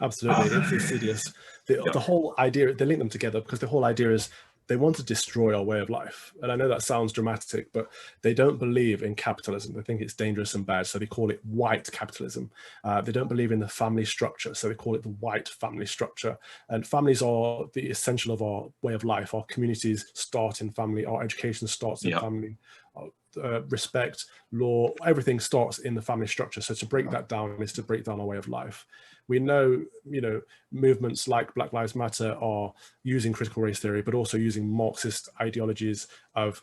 Absolutely, it's insidious. Yeah. The whole idea, they link them together because the whole idea is they want to destroy our way of life. And I know that sounds dramatic, but they don't believe in capitalism. They think it's dangerous and bad, so they call it white capitalism. They don't believe in the family structure, so they call it the white family structure. And families are the essential of our way of life. Our communities start in family, our education starts in Yeah. family. Respect, law, everything starts in the family structure. So to break that down is to break down our way of life. We know, movements like Black Lives Matter are using critical race theory, but also using Marxist ideologies of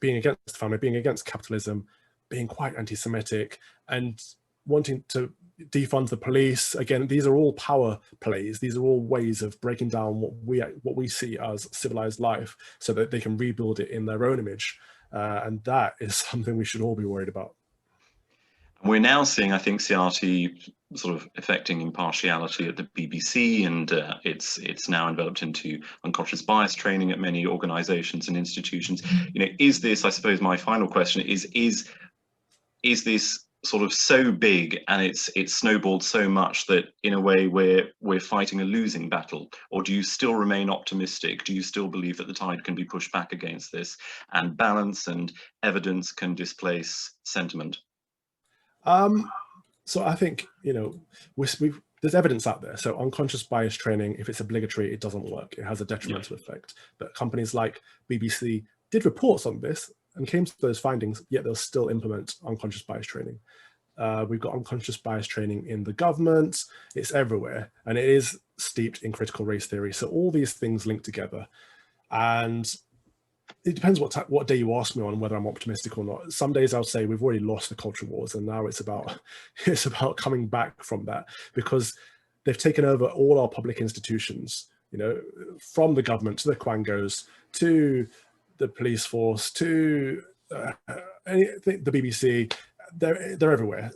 being against family, being against capitalism, being quite anti-Semitic, and wanting to defund the police. Again, these are all power plays. These are all ways of breaking down what we see as civilized life, so that they can rebuild it in their own image. And that is something we should all be worried about. We're now seeing, I think, CRT sort of affecting impartiality at the BBC, and it's now enveloped into unconscious bias training at many organisations and institutions. Is this? I suppose my final question is this sort of so big and it's snowballed so much that in a way we're fighting a losing battle, or do you still remain optimistic? Do you still believe that the tide can be pushed back against this, and balance and evidence can displace sentiment? So I think, there's evidence out there. So unconscious bias training, if it's obligatory, it doesn't work. It has a Yeah. detrimental effect. But companies like BBC did reports on this and came to those findings, yet they'll still implement unconscious bias training. We've got unconscious bias training in the government. It's everywhere, and it is steeped in critical race theory. So all these things link together. And it depends what day you ask me on whether I'm optimistic or not. Some days I'll say we've already lost the culture wars, and now it's about coming back from that, because they've taken over all our public institutions. From the government to the Quangos to the police force to the BBC. They're everywhere.